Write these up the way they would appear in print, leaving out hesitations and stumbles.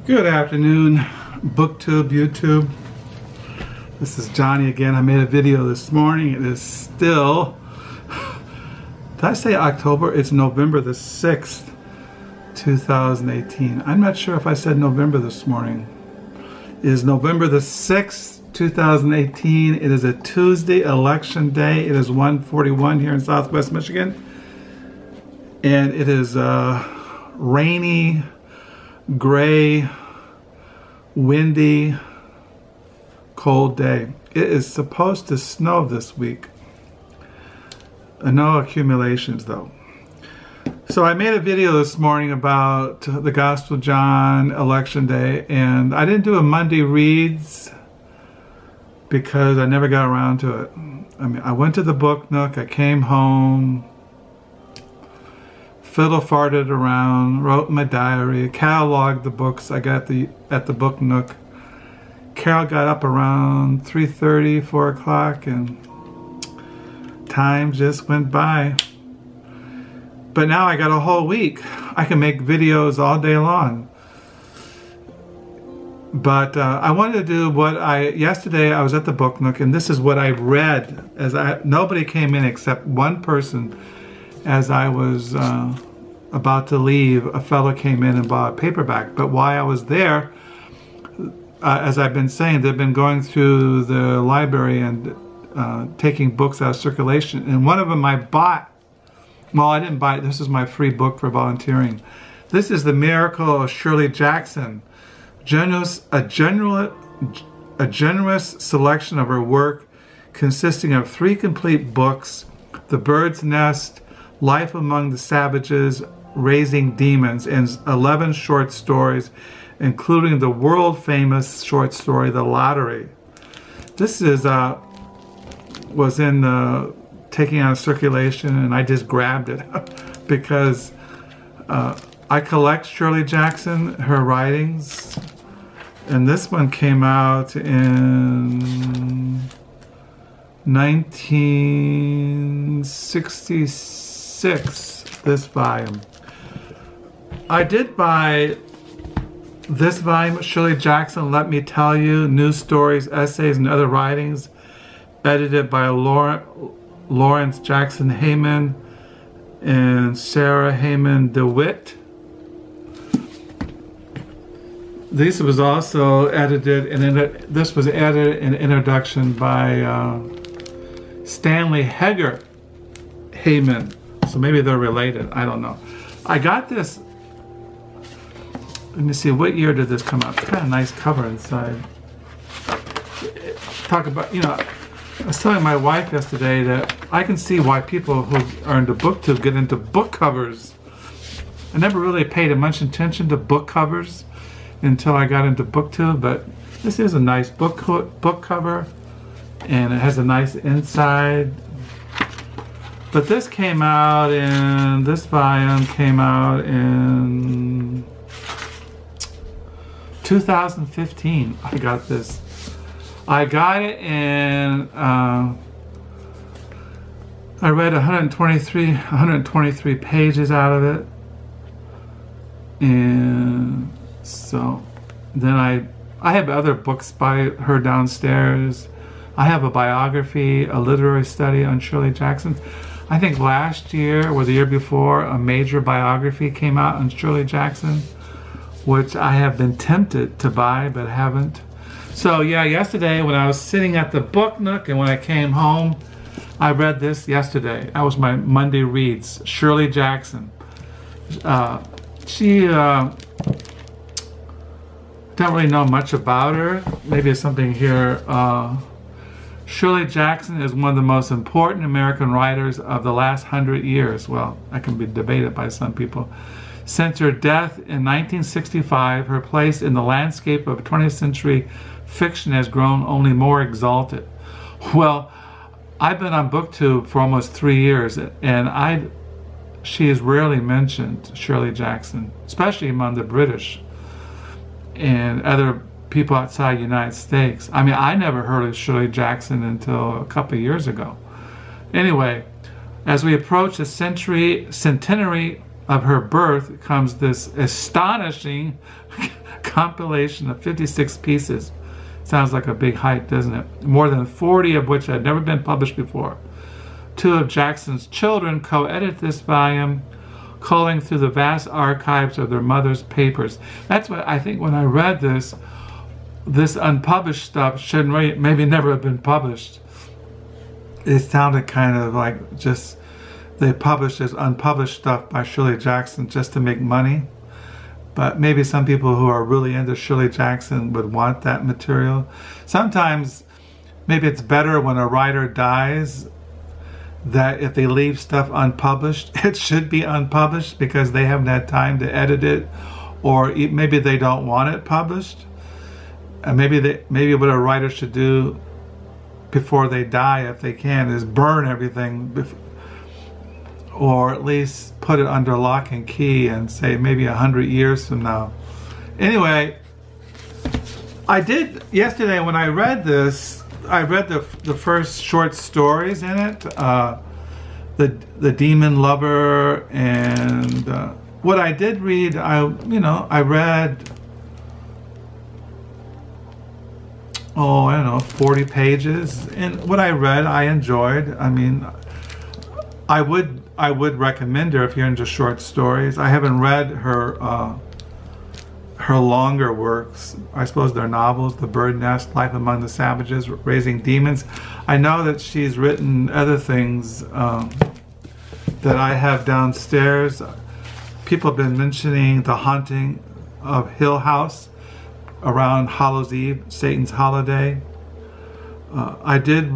Good afternoon, BookTube, YouTube. This is Johnny again. I made a video this morning. It is still, did I say October? It's November the 6th, 2018. I'm not sure if I said November this morning. It is November the 6th, 2018. It is a Tuesday, election day. It is 1:41 here in Southwest Michigan. And it is rainy, gray, windy, cold day. It is supposed to snow this week. No accumulations though. So I made a video this morning about the Gospel of John, election day, and I didn't do a Monday reads because I never got around to it. I mean, I went to the book nook, I came home, fiddle farted around, wrote my diary, cataloged the books I got at the book nook. Carol got up around 3:30, 4 o'clock, and time just went by. But now I got a whole week. I can make videos all day long. But I wanted to do yesterday I was at the book nook, and this is what I read. Nobody came in except one person. As I was about to leave, a fellow came in and bought a paperback. But while I was there, as I've been saying, they've been going through the library and taking books out of circulation. And one of them I bought. Well, I didn't buy it. This is my free book for volunteering. This is The Miracle of Shirley Jackson. A generous selection of her work consisting of 3 complete books: The Bird's Nest, Life Among the Savages, Raising Demons, and 11 short stories, including the world-famous short story, The Lottery. This is was in taking out of circulation, and I just grabbed it because I collect Shirley Jackson, her writings, and this one came out in 1966, this volume. I did buy this volume, Shirley Jackson, Let Me Tell You, News Stories, Essays, and Other Writings, edited by Laurence Jackson Hyman and Sarah Hyman DeWitt. This was also edited, and this was added in introduction by Stanley Edgar Hyman. So maybe they're related, I don't know. I got this, let me see, what year did this come out? It's got a nice cover inside. Talk about, you know, I was telling my wife yesterday that I can see why people who are into BookTube get into book covers. I never really paid much attention to book covers until I got into BookTube, but this is a nice book cover, and it has a nice inside. But this volume came out in 2015. I got this. I got it and I read 123 pages out of it, and so then I have other books by her downstairs. I have a biography, a literary study on Shirley Jackson. I think last year or the year before, a major biography came out on Shirley Jackson, which I have been tempted to buy but haven't. So yeah, yesterday when I was sitting at the book nook and when I came home, I read this yesterday. That was my Monday reads. Shirley Jackson. She don't really know much about her. Maybe there's something here. Shirley Jackson is one of the most important American writers of the last 100 years. Well, that can be debated by some people. Since her death in 1965, her place in the landscape of 20th century fiction has grown only more exalted. Well, I've been on BookTube for almost 3 years, and she is rarely mentioned, Shirley Jackson, especially among the British and other people outside the United States. I mean, I never heard of Shirley Jackson until a couple of years ago. Anyway, as we approach the centenary of her birth comes this astonishing compilation of 56 pieces. Sounds like a big hike, doesn't it? More than 40 of which had never been published before. 2 of Jackson's children co-edit this volume, culling through the vast archives of their mother's papers. That's what I think when I read this unpublished stuff should maybe never have been published. It sounded kind of like just they published this unpublished stuff by Shirley Jackson just to make money. But maybe some people who are really into Shirley Jackson would want that material. Sometimes maybe it's better when a writer dies that if they leave stuff unpublished, it should be unpublished because they haven't had time to edit it, or maybe they don't want it published. And maybe what a writer should do before they die, if they can, is burn everything, or at least put it under lock and key and say maybe 100 years from now. Anyway, I did yesterday when I read this. I read the first short stories in it, the Demon Lover, and what I did read, I read, I don't know, 40 pages, and what I read I enjoyed. I mean, I would recommend her if you're into short stories. I haven't read her longer works. I suppose they're novels: The Bird Nest, Life Among the Savages, Raising Demons. I know that she's written other things that I have downstairs. People have been mentioning The Haunting of Hill House around Hallows Eve, Satan's holiday. I did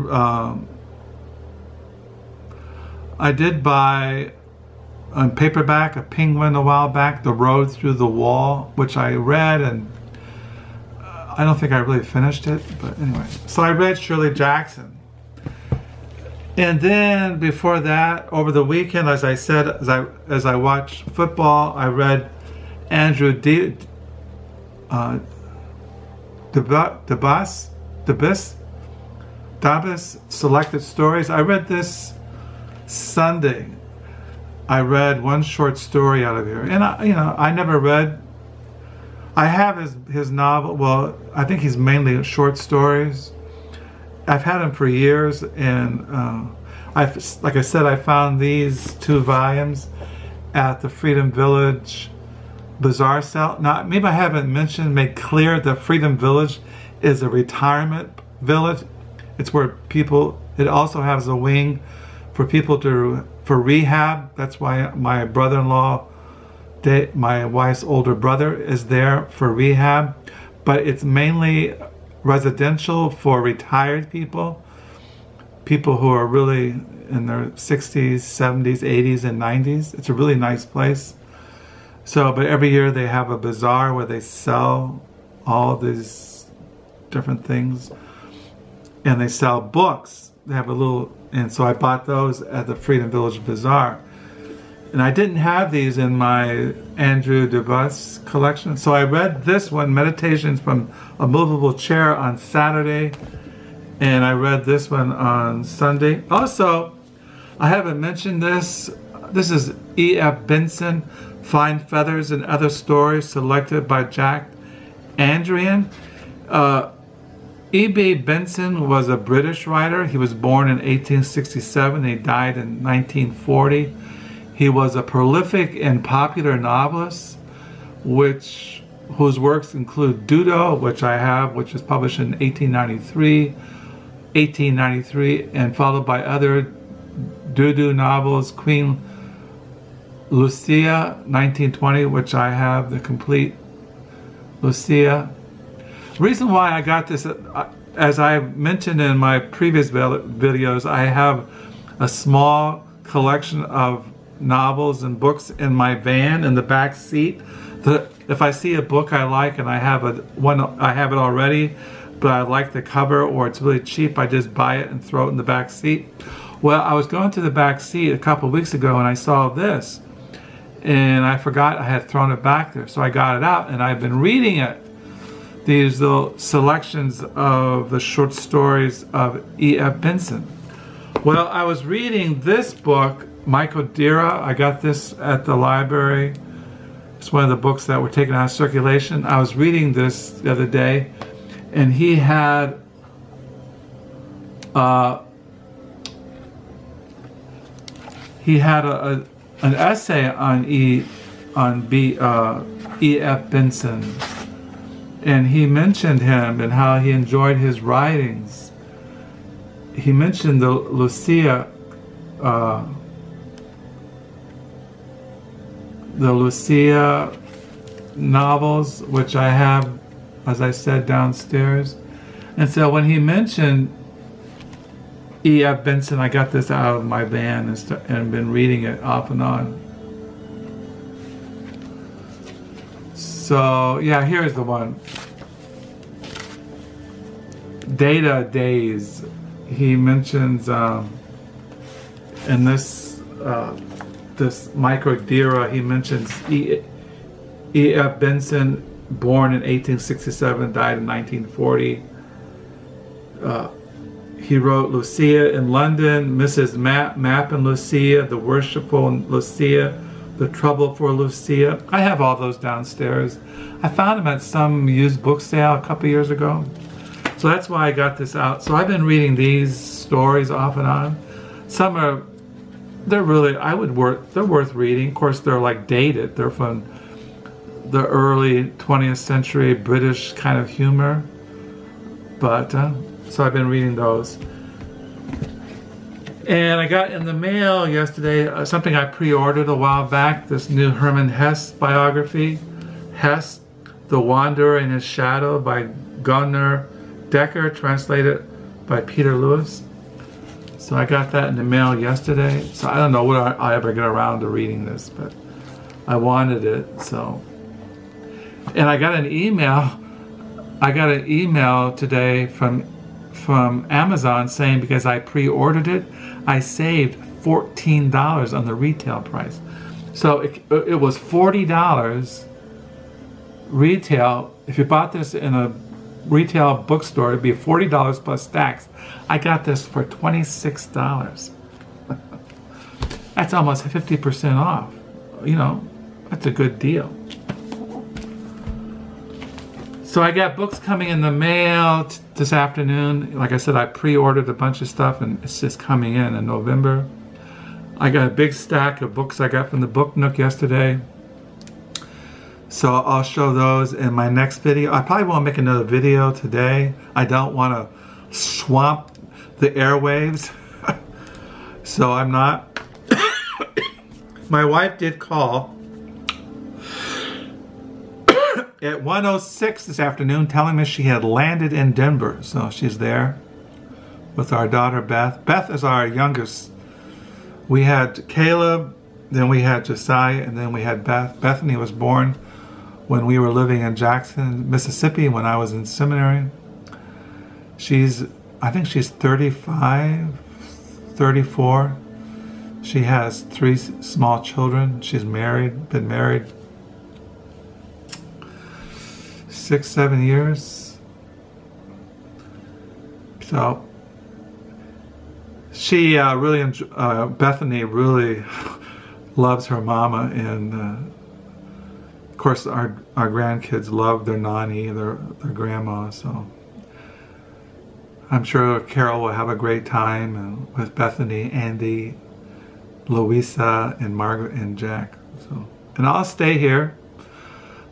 buy on paperback a Penguin a while back, The Road Through the Wall, which I read, and I don't think I really finished it, but anyway. So I read Shirley Jackson. And then before that, over the weekend, as I said, as I watched football, I read Andrew Dubus Selected Stories. I read this Sunday. I read one short story out of here, and I never read. I have his novel. Well, I think he's mainly short stories. I've had him for years, and like I said, I found these 2 volumes at the Freedom Village Bazaar sale. Now, maybe I haven't made clear that Freedom Village is a retirement village. It's where people. It also has a wing for people for rehab. That's why my brother-in-law, my wife's older brother, is there for rehab. But it's mainly residential for retired people who are really in their 60s, 70s, 80s, and 90s. It's a really nice place. So, but every year they have a bazaar where they sell all these different things, and they sell books. They have a little, and so I bought those at the Freedom Village Bazaar. And I didn't have these in my Andrew Dubus collection, so I read this one, Meditations from a Movable Chair, on Saturday, and I read this one on Sunday. Also, I haven't mentioned this. This is E.F. Benson, Fine Feathers and Other Stories, selected by Jack Adrian. E.B. Benson was a British writer. He was born in 1867. He died in 1940. He was a prolific and popular novelist, whose works include Dirda, which I have, which was published in 1893, and followed by other Dirda novels, Queen Lucia, 1920, which I have, the complete Lucia. The reason why I got this, as I mentioned in my previous videos, I have a small collection of novels and books in my van in the back seat. If I see a book I like and I have it already, but I like the cover or it's really cheap, I just buy it and throw it in the back seat. Well, I was going to the back seat a couple of weeks ago and I saw this, and I forgot I had thrown it back there, so I got it out and I've been reading it. These little selections of the short stories of E.F. Benson. Well, I was reading this book Michael Dira. I got this at the library. It's one of the books that were taken out of circulation. I was reading this the other day, and he had an essay on E.F. Benson, and he mentioned him and how he enjoyed his writings. He mentioned the Lucia novels, which I have, as I said, downstairs. And so when he mentioned E.F. Benson, I got this out of my van and been reading it off and on. So yeah, here's the one. Data Days. He mentions in this this Michael Khedira, he mentions E.F. Benson, born in 1867, died in 1940. He wrote Lucia in London, Mrs. Mapp and Lucia, The Worshipful Lucia, The Trouble for Lucia. I have all those downstairs. I found them at some used book sale a couple years ago. So that's why I got this out. So I've been reading these stories off and on. Some are, they're worth reading. Of course, they're like dated. They're from the early 20th century British kind of humor. But, so I've been reading those. And I got in the mail yesterday something I pre-ordered a while back, this new Herman Hesse biography. Hesse, The Wanderer in His Shadow by Gunnar, translated by Peter Lewis. So I got that in the mail yesterday. So I don't know when I ever get around to reading this, but I wanted it, so. And I got an email. I got an email today from Amazon saying because I pre-ordered it, I saved $14 on the retail price. So it was $40 retail. If you bought this in a retail bookstore, it'd be $40 plus tax. I got this for $26. That's almost 50% off. You know, that's a good deal. So I got books coming in the mail this afternoon. Like I said, I pre-ordered a bunch of stuff and it's just coming in November. I got a big stack of books I got from the Book Nook yesterday. So I'll show those in my next video. I probably won't make another video today. I don't want to swamp the airwaves. So I'm not. My wife did call at 1:06 this afternoon telling me she had landed in Denver. So she's there with our daughter Beth. Beth is our youngest. We had Caleb, then we had Josiah, and then we had Beth. Bethany was born when we were living in Jackson, Mississippi, when I was in seminary. I think she's 35, 34. She has 3 small children. She's married, been married 6-7 years. So she Bethany really loves her mama, and of course our grandkids love their nanny, their grandma. So I'm sure Carol will have a great time with Bethany, Andy, Louisa, and Margaret, and Jack. So, and I'll stay here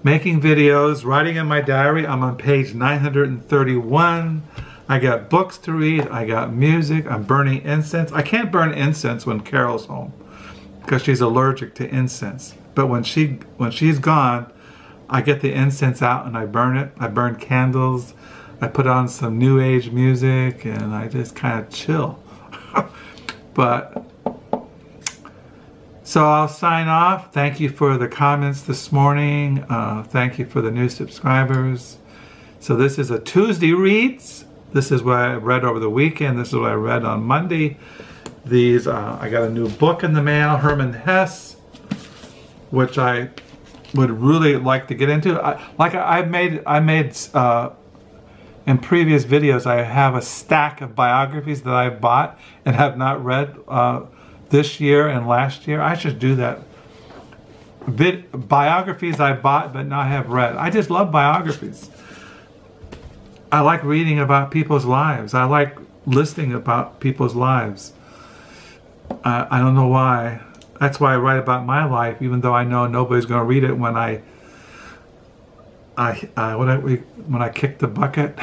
making videos, writing in my diary. I'm on page 931. I got books to read. I got music. I'm burning incense. I can't burn incense when Carol's home because she's allergic to incense. But when she's gone, I get the incense out and I burn it. I burn candles. I put on some new age music and I just kind of chill. But so I'll sign off. Thank you for the comments this morning. Thank you for the new subscribers. So this is a Tuesday Reads. This is what I read over the weekend. This is what I read on Monday. These I got a new book in the mail, Herman Hesse, which I would really like to get into. I made in previous videos, I have a stack of biographies that I bought and have not read this year and last year. I should do that. Biographies I bought but not have read. I just love biographies. I like reading about people's lives. I like listening about people's lives. I don't know why. That's why I write about my life, even though I know nobody's going to read it when when I kick the bucket,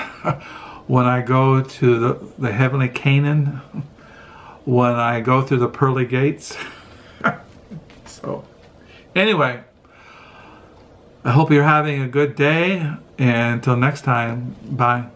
when I go to the heavenly Canaan, when I go through the pearly gates. So, anyway, I hope you're having a good day, and until next time, bye.